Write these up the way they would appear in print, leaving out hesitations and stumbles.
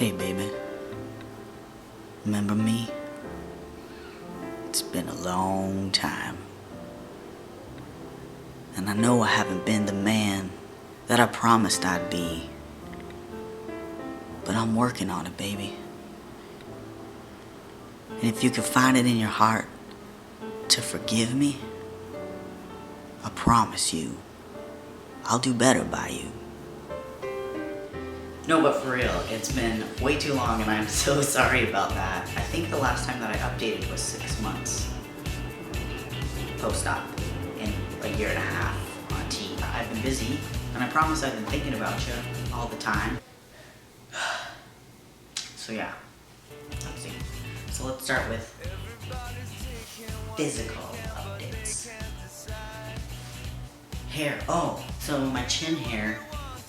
Hey baby, remember me? It's been a long time. And I know I haven't been the man that I promised I'd be. But I'm working on it, baby. And if you can find it in your heart to forgive me, I promise you, I'll do better by you. No, but for real, it's been way too long and I'm so sorry about that. I think the last time that I updated was 6 months post-op in a year and a half on T. I've been busy and I promise I've been thinking about you all the time. So yeah, let's see. So let's start with physical updates. Hair, so my chin hair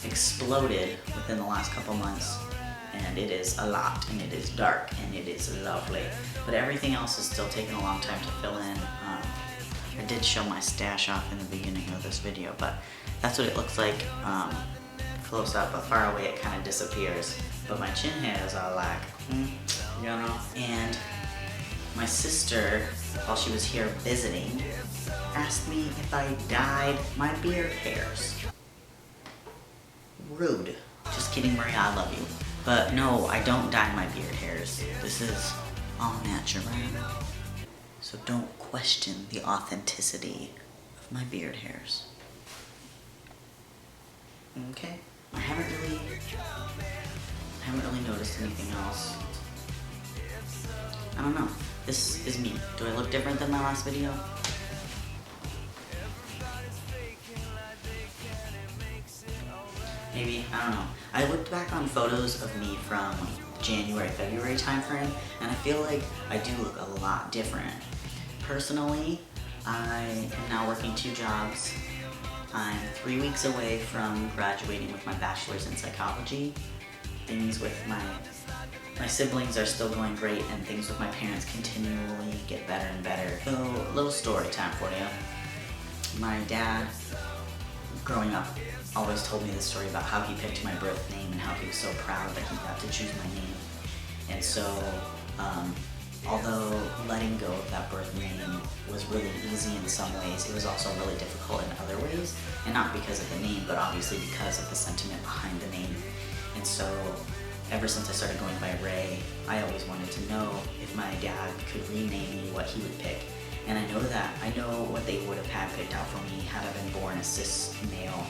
exploded within the last couple months, and it is a lot, and it is dark, and it is lovely, but everything else is still taking a long time to fill in. I did show my stash off in the beginning of this video, but that's what it looks like close up, but far away it kind of disappears. But my chin hair is all like, you know? And my sister, while she was here visiting, asked me if I dyed my beard hairs. Rude. Just kidding, Maria, I love you. But no, I don't dye my beard hairs. This is all natural. So don't question the authenticity of my beard hairs. Okay? I haven't really noticed anything else. I don't know. This is me. Do I look different than my last video? Maybe, I don't know. I looked back on photos of me from January, February timeframe, and I feel like I do look a lot different. Personally, I am now working 2 jobs. I'm 3 weeks away from graduating with my bachelor's in psychology. Things with my siblings are still going great, and things with my parents continually get better and better. So, a little story time for you. My dad, growing up, always told me this story about how he picked my birth name and how he was so proud that he got to choose my name. And so, although letting go of that birth name was really easy in some ways, it was also really difficult in other ways. And not because of the name, but obviously because of the sentiment behind the name. And so, ever since I started going by Ray, I always wanted to know if my dad could rename me, what he would pick. And I know what they would have had picked out for me had I been born a cis male.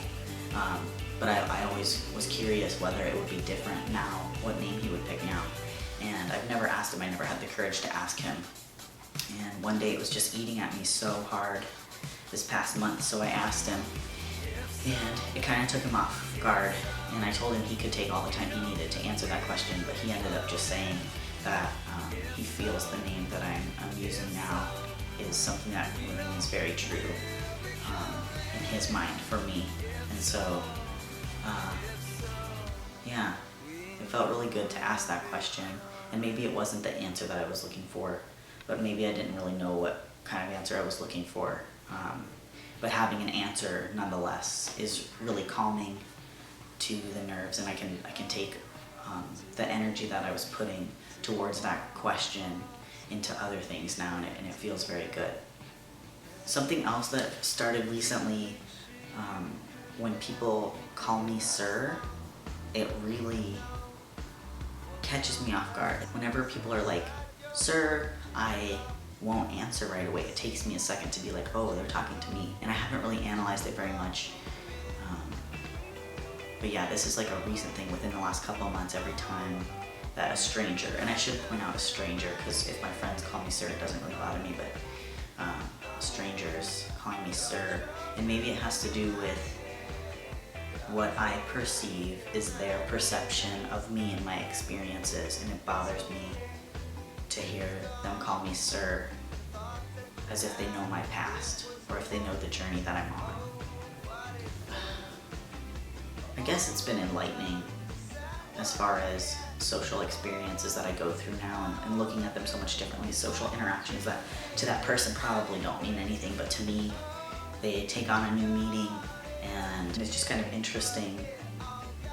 But I always was curious whether it would be different now, what name he would pick now. And I've never asked him, I never had the courage to ask him. And one day it was just eating at me so hard this past month, so I asked him, and it kind of took him off guard. And I told him he could take all the time he needed to answer that question, but he ended up just saying that he feels the name that I'm using now is something that remains very true in his mind for me. And so, yeah, it felt really good to ask that question. And maybe it wasn't the answer that I was looking for, but maybe I didn't really know what kind of answer I was looking for. But having an answer, nonetheless, is really calming to the nerves, and I can take the energy that I was putting towards that question into other things now, and it feels very good. Something else that started recently, when people call me sir, it really catches me off guard. Whenever people are like, sir, I won't answer right away. It takes me a second to be like, oh, they're talking to me. And I haven't really analyzed it very much. But yeah, this is like a recent thing within the last couple of months. Every time that a stranger, and I should point out a stranger, because if my friends call me sir, it doesn't really bother me, but strangers calling me sir, and maybe it has to do with what I perceive is their perception of me and my experiences, and it bothers me to hear them call me sir as if they know my past, or if they know the journey that I'm on. I guess it's been enlightening as far as social experiences that I go through now, and looking at them so much differently. Social interactions that to that person probably don't mean anything, but to me, they take on a new meaning, and it's just kind of interesting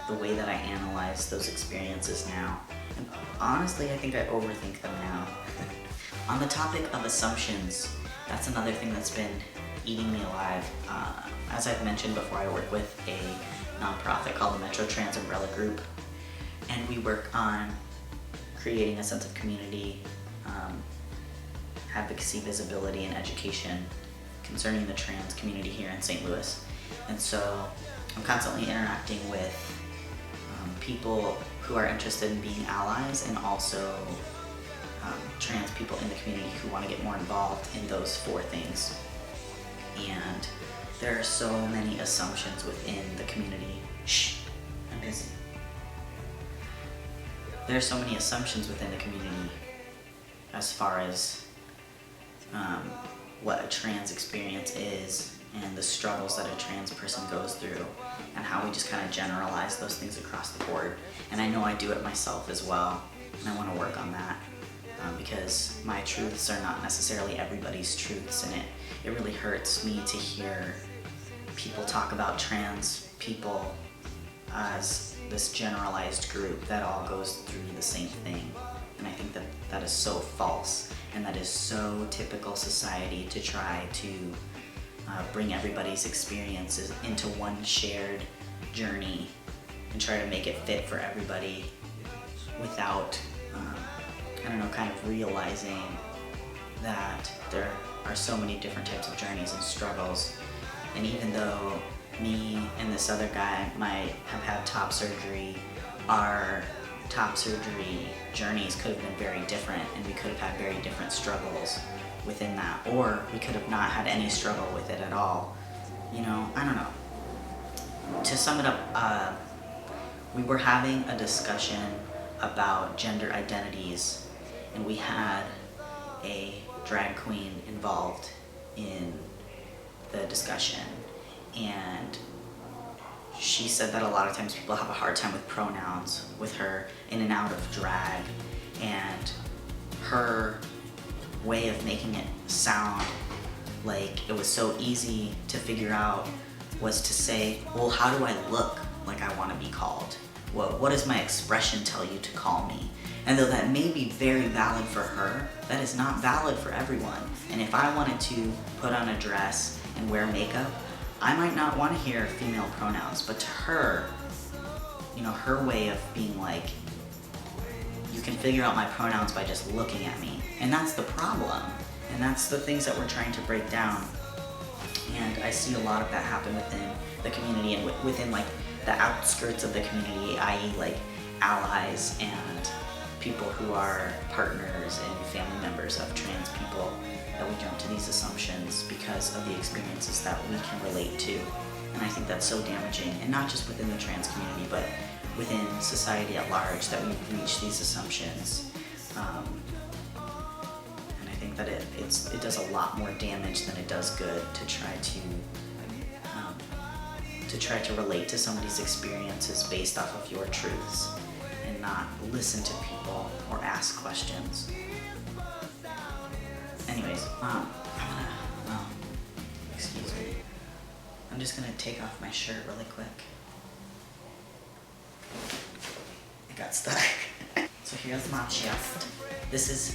the way that I analyze those experiences now. And honestly, I think I overthink them now. On the topic of assumptions, that's another thing that's been eating me alive. As I've mentioned before, I work with a nonprofit called the Metro Trans Umbrella Group, and we work on creating a sense of community, advocacy, visibility, and education concerning the trans community here in St. Louis. And so I'm constantly interacting with people who are interested in being allies, and also trans people in the community who want to get more involved in those four things. And there are so many assumptions within the community. Shh, I'm busy. There are so many assumptions within the community as far as what a trans experience is, and the struggles that a trans person goes through, and how we just kind of generalize those things across the board. And I know I do it myself as well, and I want to work on that, because my truths are not necessarily everybody's truths, and it really hurts me to hear people talk about trans people as this generalized group that all goes through the same thing. And I think that that is so false, and that is so typical society to try to bring everybody's experiences into one shared journey and try to make it fit for everybody without, I don't know, kind of realizing that there are so many different types of journeys and struggles. And even though me and this other guy might have had top surgery, our top surgery journeys could have been very different, and we could have had very different struggles within that, or we could have not had any struggle with it at all. You know, I don't know. To sum it up, we were having a discussion about gender identities, and we had a drag queen involved in the discussion, and she said that a lot of times people have a hard time with pronouns with her in and out of drag, and her way of making it sound like it was so easy to figure out was to say, well, how do I look like I want to be called? What does my expression tell you to call me? And though that may be very valid for her, that is not valid for everyone. And if I wanted to put on a dress and wear makeup, I might not want to hear female pronouns, but to her, you know, her way of being like, you can figure out my pronouns by just looking at me. And that's the problem. And that's the things that we're trying to break down. And I see a lot of that happen within the community and within like the outskirts of the community, i.e. like allies and people who are partners and family members of trans people, that we jump to these assumptions because of the experiences that we can relate to. And I think that's so damaging, and not just within the trans community, but within society at large, that we reach these assumptions. And I think that it does a lot more damage than it does good to try to relate to somebody's experiences based off of your truths, and not listen to people or ask questions. Anyways, excuse me. I'm just gonna take off my shirt really quick. It got stuck. So here's my chest. This is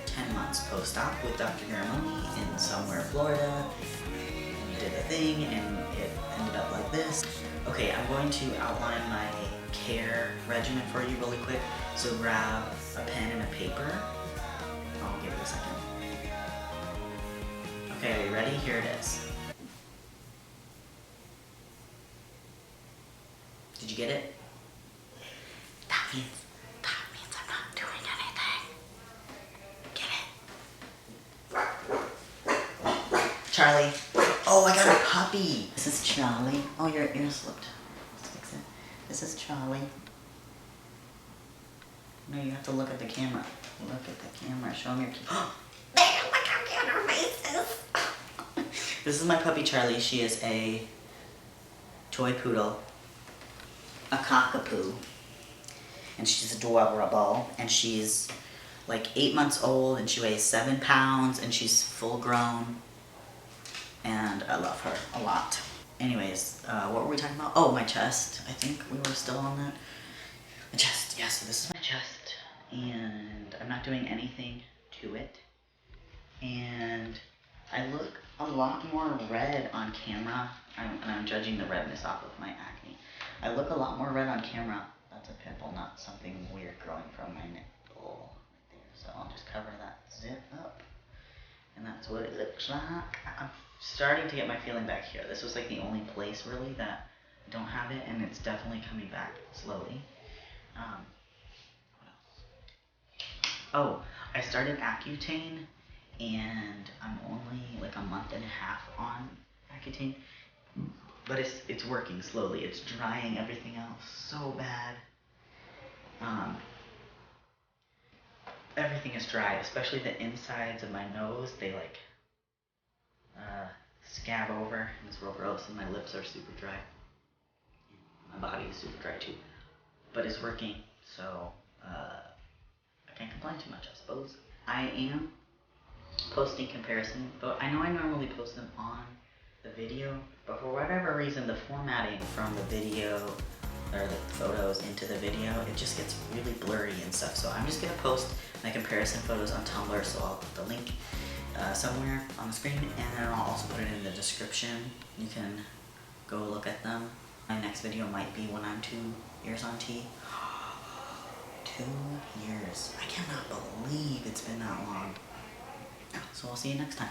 10 months post-op with Dr. Garamoni in somewhere, Florida. And we did a thing, and it ended up like this. Okay, I'm going to outline my care regimen for you really quick. So grab a pen and a paper. I'll give it a second. Okay, are you ready? Here it is. Did you get it? That means I'm not doing anything. Get it? Charlie. Oh, I got a puppy. This is Charlie. Oh, your ear slipped. Let's fix it. This is Charlie. No, you have to look at the camera. Look at the camera. Show them your key. Damn, look how cute her face is. This is my puppy Charlie. She is a toy poodle, a cockapoo, and she's adorable. And she's like 8 months old, and she weighs 7 pounds, and she's full grown. And I love her a lot. Anyways, what were we talking about? Oh, my chest. I think we were still on that. My chest, yes. so this is my chest, and I'm not doing anything to it. And I look a lot more red on camera. I'm judging the redness off of my acne. I look a lot more red on camera. That's a pimple, not something weird growing from my nipple right there. So I'll just cover that zip up. And that's what it looks like. I'm starting to get my feeling back here. This was like the only place really that I don't have it, and it's definitely coming back slowly. What else? Oh, I started Accutane, and I'm only like a month and a half on Accutane, but it's working slowly. It's drying everything else so bad. Everything is dry, especially the insides of my nose. They like scab over, and it's real gross, and my lips are super dry. My body is super dry too, but it's working, so I can't complain too much, I suppose. I am posting comparison, but I know I normally post them on the video, but for whatever reason, the formatting from the video or the photos into the video, it just gets really blurry and stuff. So I'm just gonna post my comparison photos on Tumblr, so I'll put the link somewhere on the screen, and then I'll also put it in the description. You can go look at them. My next video might be when I'm 2 years on T. 2 years. I cannot believe it's been that long. So I'll see you next time.